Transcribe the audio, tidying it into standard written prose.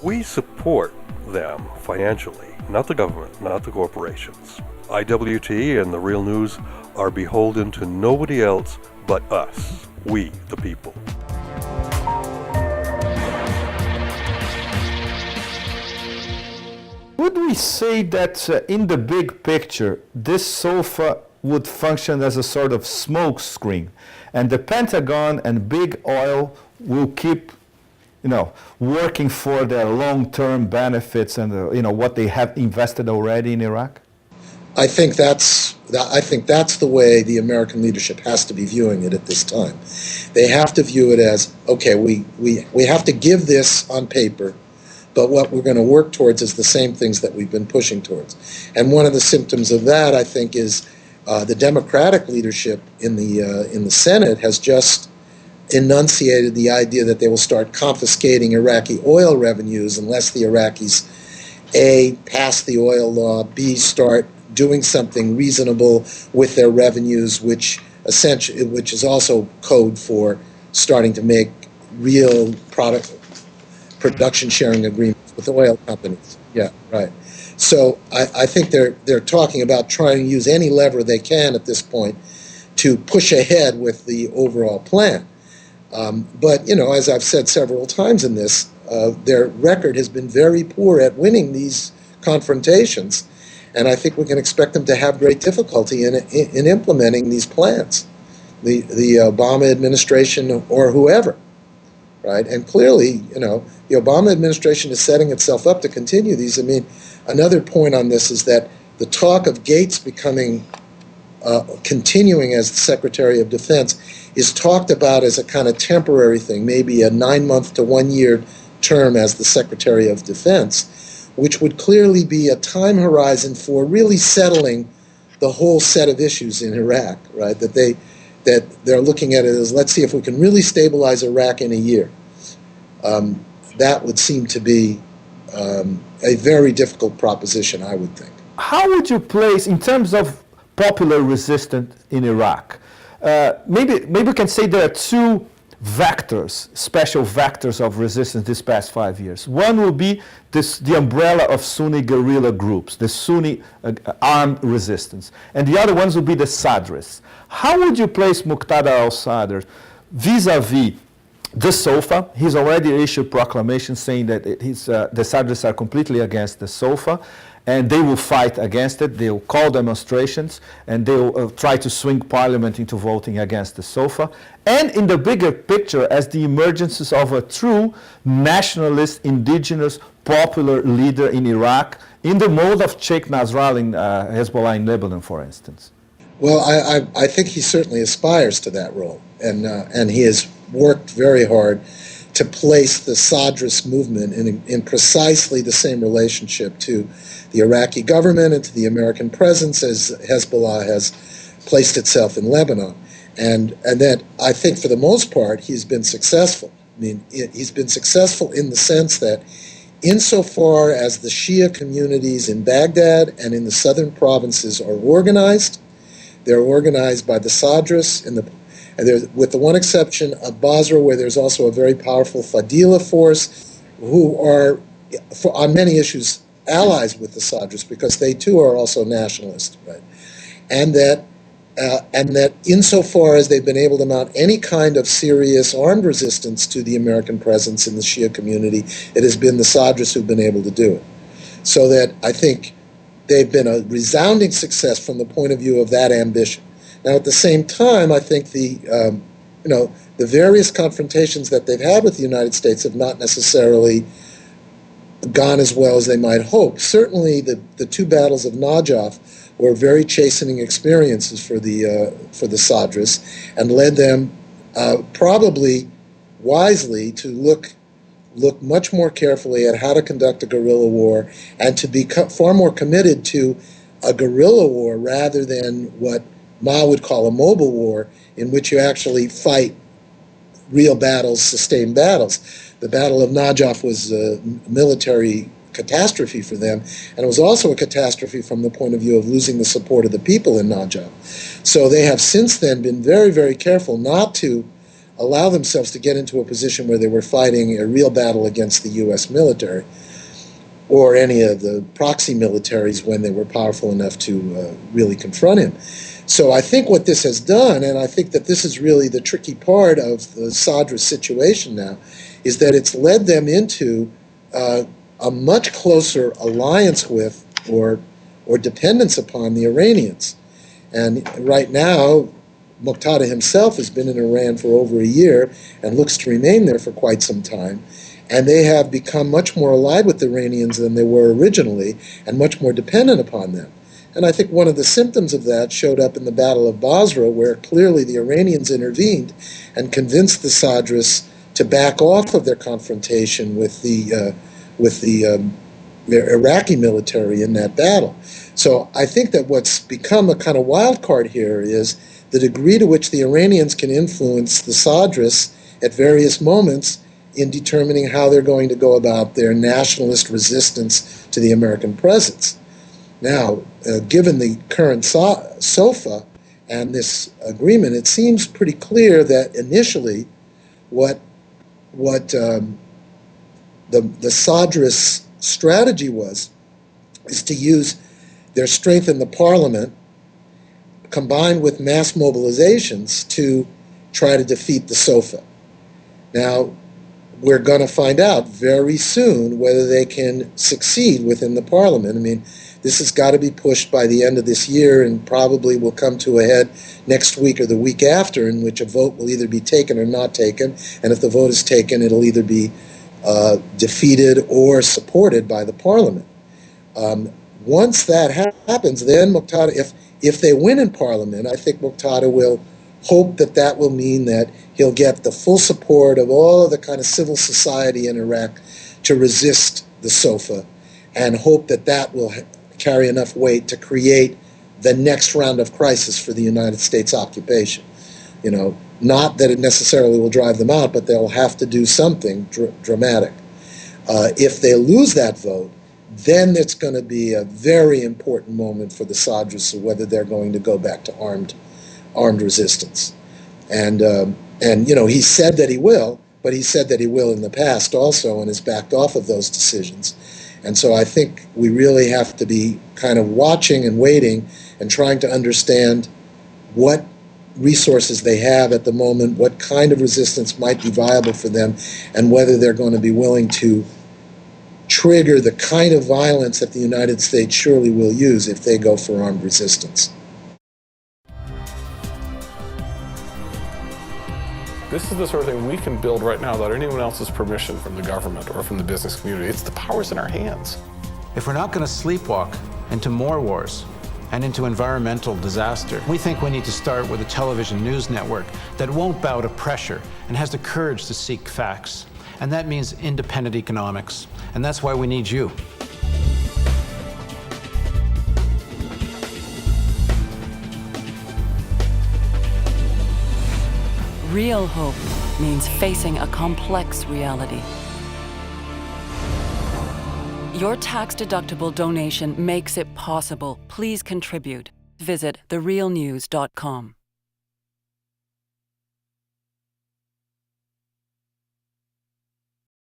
We support them financially, not the government, not the corporations. IWT and the Real News are beholden to nobody else but us, we, the people. Would we say that in the big picture, this SOFA would function as a sort of smoke screen, and the Pentagon and big oil will keep, working for their long-term benefits and what they have invested already in Iraq? I think that's the way the American leadership has to be viewing it at this time. They have to view it as, okay, we have to give this on paper, but what we're going to work towards is the same things that we've been pushing towards. And one of the symptoms of that, I think, is the Democratic leadership in the Senate has just enunciated the idea that they will start confiscating Iraqi oil revenues unless the Iraqis, A, pass the oil law, B, start doing something reasonable with their revenues, which is also code for starting to make real production sharing agreements with oil companies. Yeah, right. So I think they're talking about trying to use any lever they can at this point to push ahead with the overall plan. But, as I've said several times in this, their record has been very poor at winning these confrontations. And I think we can expect them to have great difficulty in implementing these plans, the Obama administration or whoever, right? And clearly, the Obama administration is setting itself up to continue these. I mean, another point on this is that the talk of Gates continuing as the Secretary of Defense is talked about as a kind of temporary thing, maybe a 9-month to 1-year term as the Secretary of Defense, which would clearly be a time horizon for really settling the whole set of issues in Iraq, right? That they're looking at it as, let's see if we can really stabilize Iraq in a year. That would seem to be a very difficult proposition, I would think. How would you place, in terms of popular resistance in Iraq, maybe we can say there are two vectors, special vectors of resistance this past 5 years. One will be the umbrella of Sunni guerrilla groups, the Sunni armed resistance. And the other ones will be the Sadrists. How would you place Muqtada al-Sadr vis-a-vis the SOFA? He's already issued proclamation saying that the Sadrists are completely against the SOFA, and they will fight against it. They'll call demonstrations, and they'll try to swing parliament into voting against the SOFA. And in the bigger picture, as the emergence of a true nationalist, indigenous, popular leader in Iraq, in the mode of Sheikh Nasrallah in Hezbollah in Lebanon, for instance. Well, I think he certainly aspires to that role, and he has worked very hard to place the Sadrist movement in precisely the same relationship to the Iraqi government and to the American presence as Hezbollah has placed itself in Lebanon. And that I think for the most part he's been successful. I mean, he's been successful in the sense that insofar as the Shia communities in Baghdad and in the southern provinces are organized, they're organized by the Sadrists, with the one exception of Basra, where there's also a very powerful Fadila force, who are, on many issues, allies with the Sadrists, because they too are also nationalists, right? And that insofar as they've been able to mount any kind of serious armed resistance to the American presence in the Shia community, it has been the Sadrists who've been able to do it. So that I think they've been a resounding success from the point of view of that ambition. Now, at the same time, I think the various confrontations that they've had with the United States have not necessarily gone as well as they might hope. Certainly, the two battles of Najaf were very chastening experiences for the Sadrists, and led them probably wisely to look much more carefully at how to conduct a guerrilla war, and to be far more committed to a guerrilla war rather than what Ma would call a mobile war, in which you actually fight real battles, sustained battles. The Battle of Najaf was a military catastrophe for them, and it was also a catastrophe from the point of view of losing the support of the people in Najaf. So they have since then been very, very careful not to allow themselves to get into a position where they were fighting a real battle against the U.S. military or any of the proxy militaries when they were powerful enough to really confront him. So I think what this has done, and I think that this is really the tricky part of the Sadrist situation now, is that it's led them into a much closer alliance with or dependence upon the Iranians. And right now, Muqtada himself has been in Iran for over a year and looks to remain there for quite some time. And they have become much more allied with the Iranians than they were originally and much more dependent upon them. And I think one of the symptoms of that showed up in the Battle of Basra, where clearly the Iranians intervened and convinced the Sadrists to back off of their confrontation with the Iraqi military in that battle. So I think that what's become a kind of wild card here is the degree to which the Iranians can influence the Sadrists at various moments in determining how they're going to go about their nationalist resistance to the American presence. Now, given the current SOFA and this agreement, it seems pretty clear that initially what the Sadrists' strategy is to use their strength in the parliament combined with mass mobilizations to try to defeat the SOFA. Now, we're going to find out very soon whether they can succeed within the parliament. I mean, this has got to be pushed by the end of this year and probably will come to a head next week or the week after, in which a vote will either be taken or not taken. And if the vote is taken, it'll either be defeated or supported by the parliament. Once that happens, then Muqtada, if they win in parliament, I think Muqtada will hope that that will mean that he'll get the full support of all of the kind of civil society in Iraq to resist the SOFA, and hope that that will carry enough weight to create the next round of crisis for the United States occupation. You know, not that it necessarily will drive them out, but they'll have to do something dramatic. If they lose that vote, then it's going to be a very important moment for the Sadrists of whether they're going to go back to armed resistance. And you know, he said that he will, but he said that he will in the past also and has backed off of those decisions. And so I think we really have to be kind of watching and waiting and trying to understand what resources they have at the moment, what kind of resistance might be viable for them, and whether they're going to be willing to trigger the kind of violence that the United States surely will use if they go for armed resistance. This is the sort of thing we can build right now without anyone else's permission from the government or from the business community. It's the power's in our hands. If we're not going to sleepwalk into more wars and into environmental disaster, we think we need to start with a television news network that won't bow to pressure and has the courage to seek facts. And that means independent economics. And that's why we need you. Real hope means facing a complex reality. Your tax-deductible donation makes it possible. Please contribute. Visit therealnews.com.